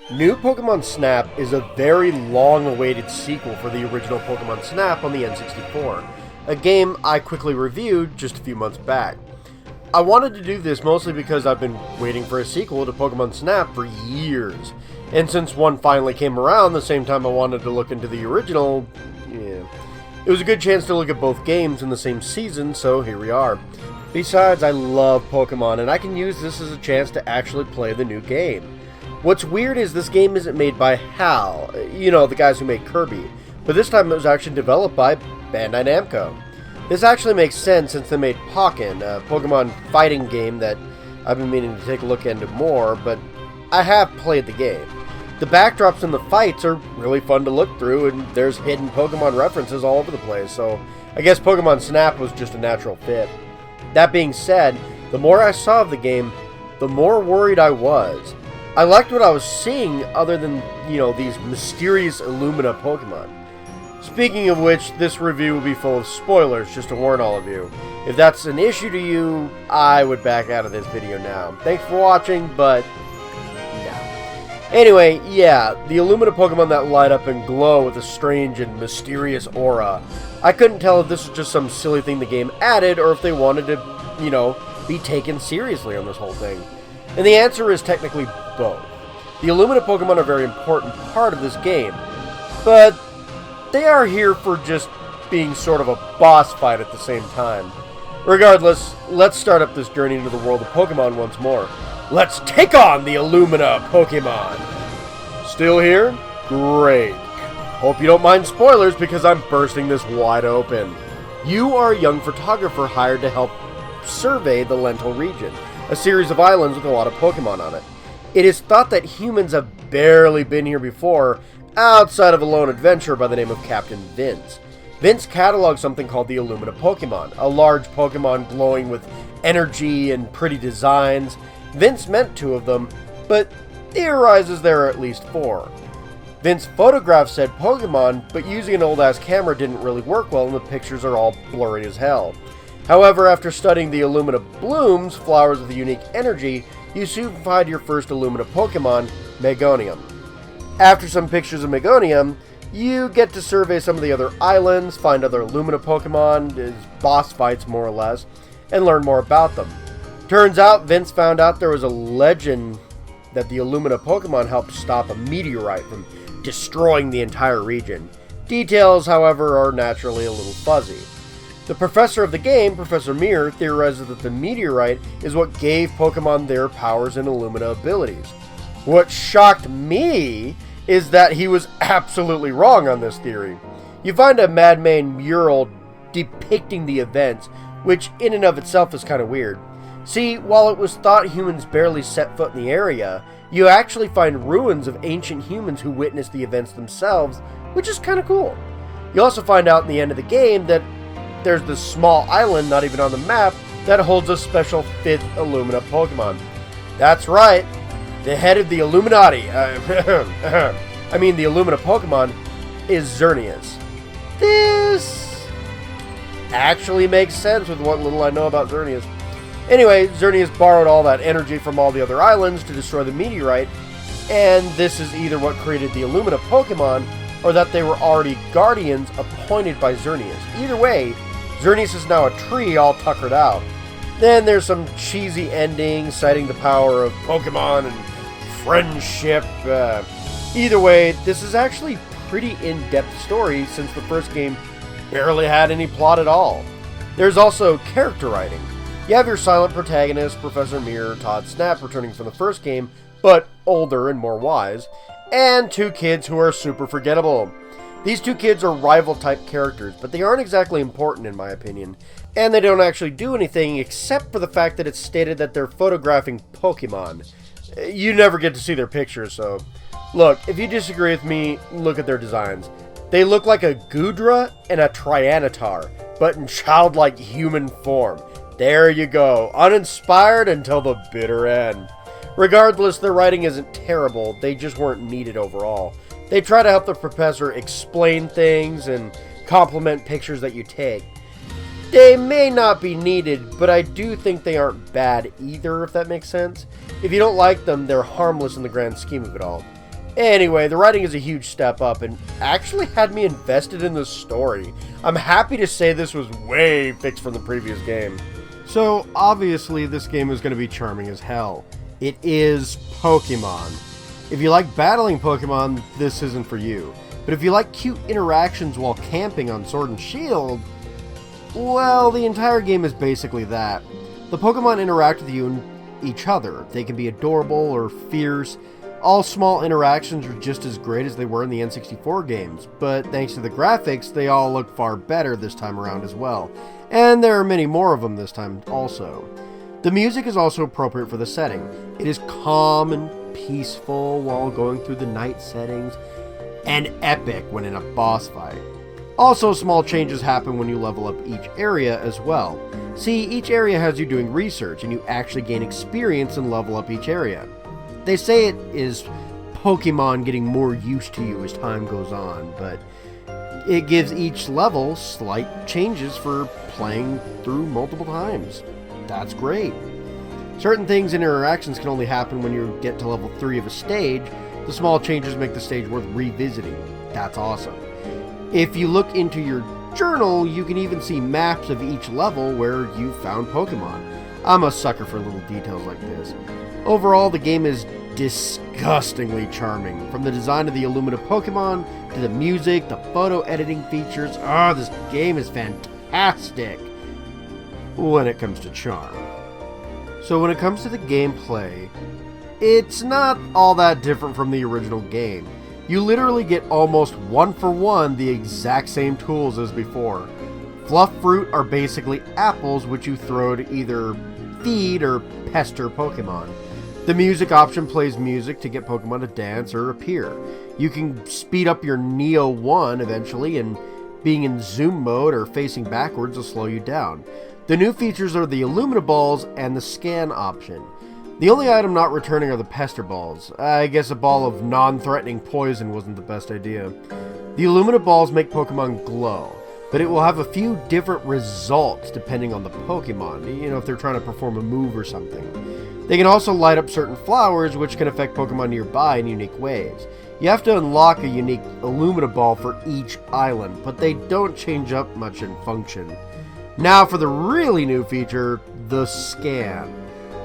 New Pokemon Snap is a very long-awaited sequel for the original Pokemon Snap on the N64, a game I quickly reviewed just a few months back. I wanted to do this mostly because I've been waiting for a sequel to Pokemon Snap for years, and since one finally came around the same time I wanted to look into the original, it was a good chance to look at both games in the same season, so here we are. Besides, I love Pokemon, and I can use this as a chance to actually play the new game. What's weird is this game isn't made by HAL, the guys who made Kirby, but this time it was actually developed by Bandai Namco. This actually makes sense since they made Pokken, a Pokemon fighting game that I've been meaning to take a look into more, but I have played the game. The backdrops in the fights are really fun to look through, and there's hidden Pokemon references all over the place, so I guess Pokemon Snap was just a natural fit. That being said, the more I saw of the game, the more worried I was. I liked what I was seeing other than, these mysterious Illumina Pokemon. Speaking of which, this review will be full of spoilers, just to warn all of you. If that's an issue to you, I would back out of this video now. Thanks for watching, but no. Anyway, the Illumina Pokemon that light up and glow with a strange and mysterious aura. I couldn't tell if this was just some silly thing the game added, or if they wanted to, be taken seriously on this whole thing. And the answer is technically both. The Illumina Pokemon are a very important part of this game, but they are here for just being sort of a boss fight at the same time. Regardless, let's start up this journey into the world of Pokemon once more. Let's take on the Illumina Pokemon! Still here? Great. Hope you don't mind spoilers because I'm bursting this wide open. You are a young photographer hired to help survey the Lental region, a series of islands with a lot of Pokemon on it. It is thought that humans have barely been here before, outside of a lone adventurer by the name of Captain Vince. Vince cataloged something called the Illumina Pokemon, a large Pokemon glowing with energy and pretty designs. Vince meant 2 of them, but theorizes there are at least 4. Vince photographed said Pokemon, but using an old-ass camera didn't really work well and the pictures are all blurry as hell. However, after studying the Illumina blooms, flowers with unique energy, you soon find your first Illumina Pokemon, Megonium. After some pictures of Megonium, you get to survey some of the other islands, find other Illumina Pokemon, as boss fights more or less, and learn more about them. Turns out, Vince found out there was a legend that the Illumina Pokemon helped stop a meteorite from destroying the entire region. Details, however, are naturally a little fuzzy. The professor of the game, Professor Mir, theorizes that the meteorite is what gave Pokemon their powers and Illumina abilities. What shocked me is that he was absolutely wrong on this theory. You find a Madman mural depicting the events, which in and of itself is kind of weird. See, while it was thought humans barely set foot in the area, you actually find ruins of ancient humans who witnessed the events themselves, which is kind of cool. You also find out in the end of the game that there's this small island, not even on the map, that holds a special 5th Illumina Pokemon. That's right, the head of the Illuminati, the Illumina Pokemon, is Xerneas. This actually makes sense with what little I know about Xerneas. Anyway, Xerneas borrowed all that energy from all the other islands to destroy the meteorite, and this is either what created the Illumina Pokemon, or that they were already guardians appointed by Xerneas. Either way, Xerneas is now a tree all tuckered out. Then there's some cheesy ending citing the power of Pokemon and friendship. Either way, this is actually pretty in-depth story since the first game barely had any plot at all. There's also character writing. You have your silent protagonist, Professor Mir, Todd Snap, returning from the first game, but older and more wise, and 2 kids who are super forgettable. These 2 kids are rival-type characters, but they aren't exactly important in my opinion, and they don't actually do anything except for the fact that it's stated that they're photographing Pokemon. You never get to see their pictures, so look, if you disagree with me, look at their designs. They look like a Goodra and a Tyranitar, but in childlike human form. There you go, uninspired until the bitter end. Regardless, their writing isn't terrible, they just weren't needed overall. They try to help the professor explain things and compliment pictures that you take. They may not be needed, but I do think they aren't bad either, if that makes sense. If you don't like them, they're harmless in the grand scheme of it all. Anyway, the writing is a huge step up and actually had me invested in the story. I'm happy to say this was way fixed from the previous game. So, obviously, this game is going to be charming as hell. It is Pokemon. If you like battling Pokemon, this isn't for you. But if you like cute interactions while camping on Sword and Shield, well, the entire game is basically that. The Pokemon interact with you and each other. They can be adorable or fierce. All small interactions are just as great as they were in the N64 games, but thanks to the graphics, they all look far better this time around as well. And there are many more of them this time also. The music is also appropriate for the setting. It is calm and peaceful while going through the night settings, and epic when in a boss fight. Also, small changes happen when you level up each area as well. See, each area has you doing research, and you actually gain experience and level up each area. They say it is Pokemon getting more used to you as time goes on, but it gives each level slight changes for playing through multiple times. That's great. Certain things and interactions can only happen when you get to level 3 of a stage. The small changes make the stage worth revisiting. That's awesome. If you look into your journal, you can even see maps of each level where you found Pokemon. I'm a sucker for little details like this. Overall, the game is disgustingly charming. From the design of the Illumina Pokemon, to the music, the photo editing features, this game is fantastic when it comes to charm. So when it comes to the gameplay, it's not all that different from the original game. You literally get almost one for one the exact same tools as before. Fluff fruit are basically apples which you throw to either feed or pester Pokemon. The music option plays music to get Pokemon to dance or appear. You can speed up your Neo 1 eventually, and being in zoom mode or facing backwards will slow you down. The new features are the Illumina balls and the scan option. The only item not returning are the pester balls. I guess a ball of non-threatening poison wasn't the best idea. The Illumina balls make Pokemon glow, but it will have a few different results depending on the Pokemon, if they're trying to perform a move or something. They can also light up certain flowers, which can affect Pokemon nearby in unique ways. You have to unlock a unique Illumina ball for each island, but they don't change up much in function. Now for the really new feature, the scan.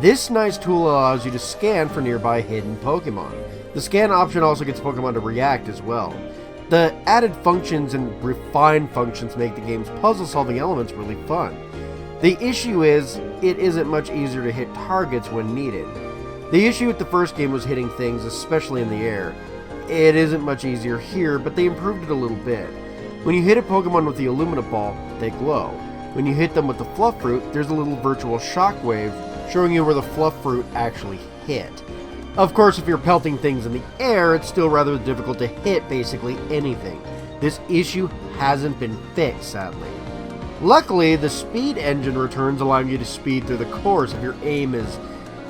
This nice tool allows you to scan for nearby hidden Pokemon. The scan option also gets Pokemon to react as well. The added functions and refined functions make the game's puzzle-solving elements really fun. The issue is, it isn't much easier to hit targets when needed. The issue with the first game was hitting things, especially in the air. It isn't much easier here, but they improved it a little bit. When you hit a Pokemon with the Illumina ball, they glow. When you hit them with the Fluff Fruit, there's a little virtual shockwave showing you where the Fluff Fruit actually hit. Of course, if you're pelting things in the air, it's still rather difficult to hit basically anything. This issue hasn't been fixed, sadly. Luckily, the speed engine returns, allowing you to speed through the course if your aim is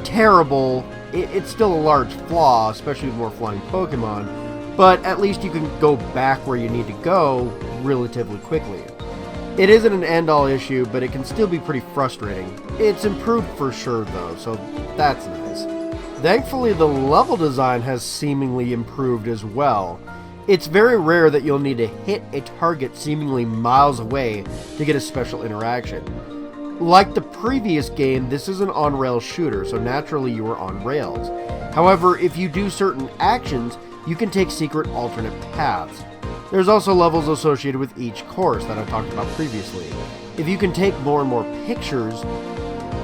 terrible. It's still a large flaw, especially with more flying Pokemon, but at least you can go back where you need to go relatively quickly. It isn't an end-all issue, but it can still be pretty frustrating. It's improved for sure though, so that's nice. Thankfully, the level design has seemingly improved as well. It's very rare that you'll need to hit a target seemingly miles away to get a special interaction. Like the previous game, this is an on-rail shooter, so naturally you are on rails. However, if you do certain actions, you can take secret alternate paths. There's also levels associated with each course that I talked about previously. If you can take more and more pictures,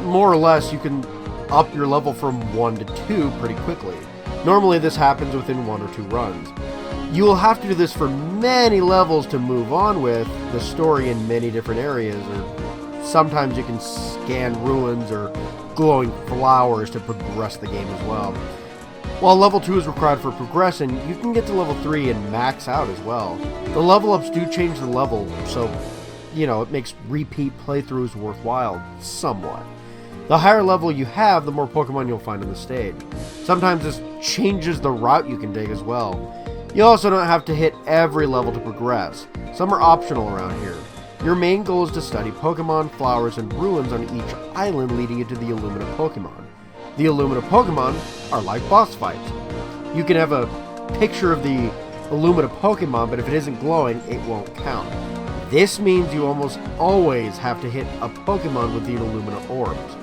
more or less you can up your level from 1 to 2 pretty quickly. Normally this happens within 1 or 2 runs. You will have to do this for many levels to move on with the story in many different areas, or sometimes you can scan ruins or glowing flowers to progress the game as well. While level 2 is required for progression, you can get to level 3 and max out as well. The level ups do change the level, so, it makes repeat playthroughs worthwhile, somewhat. The higher level you have, the more Pokemon you'll find on the stage. Sometimes this changes the route you can take as well. You also don't have to hit every level to progress. Some are optional around here. Your main goal is to study Pokemon, flowers, and ruins on each island leading you to the Illumina Pokemon. The Illumina Pokemon are like boss fights. You can have a picture of the Illumina Pokemon, but if it isn't glowing, it won't count. This means you almost always have to hit a Pokemon with the Illumina orbs.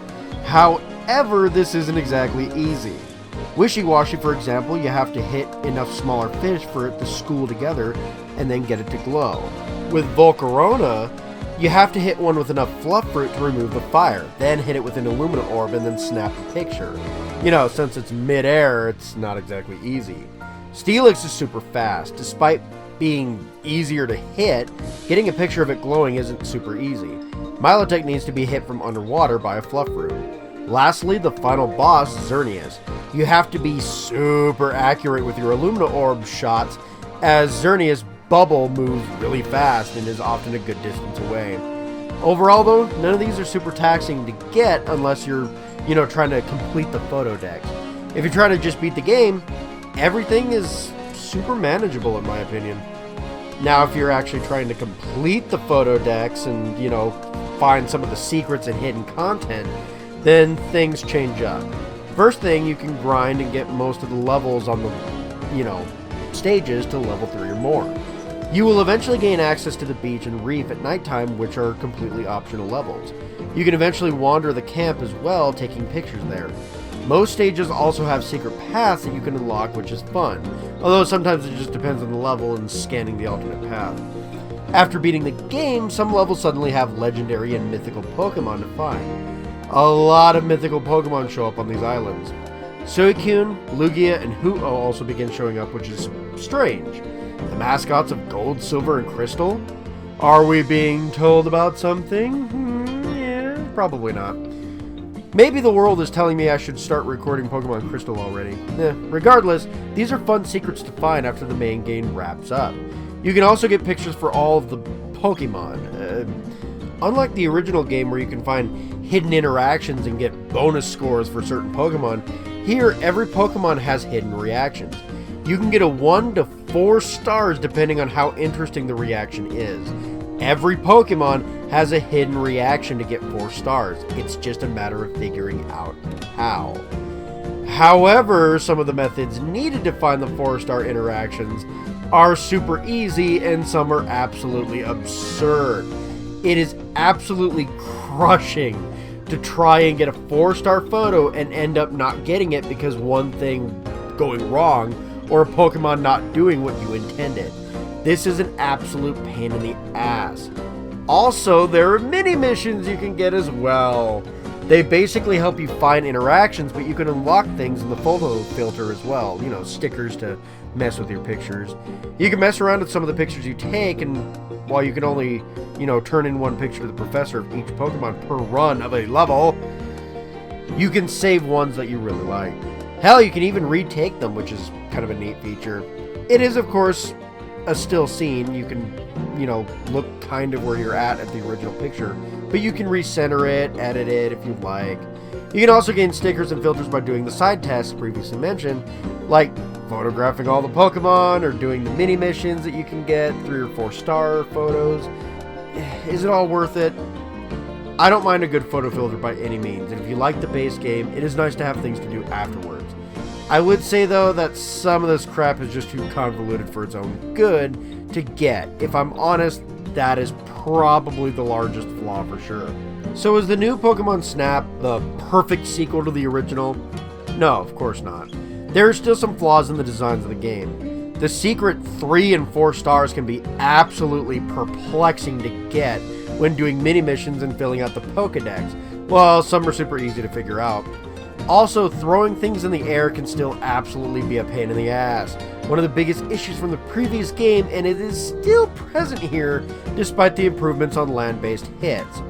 However, this isn't exactly easy. Wishy-Washy, for example, you have to hit enough smaller fish for it to school together and then get it to glow. With Volcarona, you have to hit one with enough fluff for it to remove the fire, then hit it with an Illumina orb and then snap the picture. You know, since it's mid-air, it's not exactly easy. Steelix is super fast. Despite being easier to hit, getting a picture of it glowing isn't super easy. Milotic needs to be hit from underwater by a fluff root. Lastly, the final boss, Xerneas. You have to be super accurate with your Illumina orb shots, as Xerneas' bubble moves really fast and is often a good distance away. Overall though, none of these are super taxing to get unless you're, trying to complete the photo deck. If you're trying to just beat the game, everything is super manageable in my opinion. Now if you're actually trying to complete the photo decks and, find some of the secrets and hidden content, then things change up. First thing, you can grind and get most of the levels on the, stages to level 3 or more. You will eventually gain access to the beach and reef at nighttime, which are completely optional levels. You can eventually wander the camp as well, taking pictures there. Most stages also have secret paths that you can unlock, which is fun, although sometimes it just depends on the level and scanning the alternate path. After beating the game, some levels suddenly have legendary and mythical Pokemon to find. A lot of mythical Pokemon show up on these islands. Suicune, Lugia, and Hu-Oh also begin showing up, which is strange. The mascots of Gold, Silver, and Crystal? Are we being told about something? Yeah, probably not. Maybe the world is telling me I should start recording Pokemon Crystal already. Regardless, these are fun secrets to find after the main game wraps up. You can also get pictures for all of the Pokemon. Unlike the original game where you can find hidden interactions and get bonus scores for certain Pokemon, here every Pokemon has hidden reactions. You can get a 1 to 4 stars depending on how interesting the reaction is. Every Pokemon has a hidden reaction to get 4 stars. It's just a matter of figuring out how. However, some of the methods needed to find the 4-star interactions are super easy and some are absolutely absurd. It is absolutely crushing to try and get a 4-star photo and end up not getting it because one thing going wrong or a Pokemon not doing what you intended. This is an absolute pain in the ass. Also, there are mini missions you can get as well. They basically help you find interactions, but you can unlock things in the photo filter as well. Stickers to mess with your pictures. You can mess around with some of the pictures you take, and while you can only, turn in one picture to the professor of each Pokemon per run of a level, you can save ones that you really like. Hell, you can even retake them, which is kind of a neat feature. It is, of course, a still scene. You can, look kind of where you're at the original picture, but you can recenter it, edit it if you'd like. You can also gain stickers and filters by doing the side tasks previously mentioned, like photographing all the Pokemon or doing the mini missions that you can get 3 or 4 star photos. Is it all worth it? I don't mind a good photo filter by any means, and if you like the base game, it is nice to have things to do afterwards. I would say though that some of this crap is just too convoluted for its own good to get. If I'm honest, that is probably the largest flaw for sure. So is the new Pokemon Snap the perfect sequel to the original? No, of course not. There are still some flaws in the designs of the game. The secret 3 and 4 stars can be absolutely perplexing to get when doing mini missions and filling out the Pokedex, while some are super easy to figure out. Also, throwing things in the air can still absolutely be a pain in the ass. One of the biggest issues from the previous game, and it is still present here despite the improvements on land-based hits.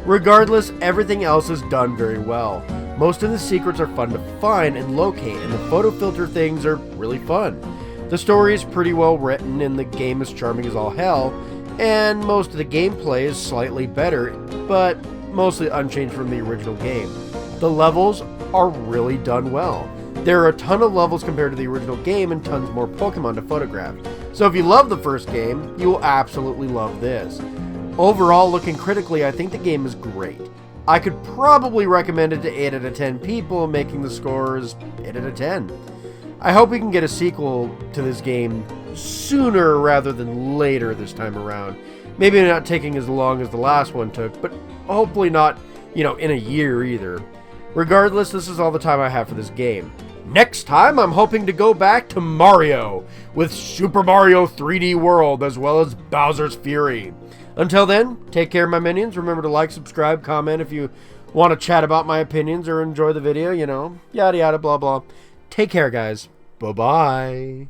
Regardless, everything else is done very well. Most of the secrets are fun to find and locate, and the photo filter things are really fun. The story is pretty well written, and the game is charming as all hell, and most of the gameplay is slightly better, but mostly unchanged from the original game. The levels are really done well. There are a ton of levels compared to the original game and tons more Pokemon to photograph. So if you love the first game, you will absolutely love this. Overall, looking critically, I think the game is great. I could probably recommend it to 8 out of 10 people, making the scores 8 out of 10. I hope we can get a sequel to this game sooner rather than later this time around. Maybe not taking as long as the last one took, but hopefully not, in a year either. Regardless, this is all the time I have for this game. Next time, I'm hoping to go back to Mario with Super Mario 3D World as well as Bowser's Fury. Until then, take care, my minions. Remember to like, subscribe, comment if you want to chat about my opinions or enjoy the video, yada yada, blah blah. Take care, guys. Bye-bye.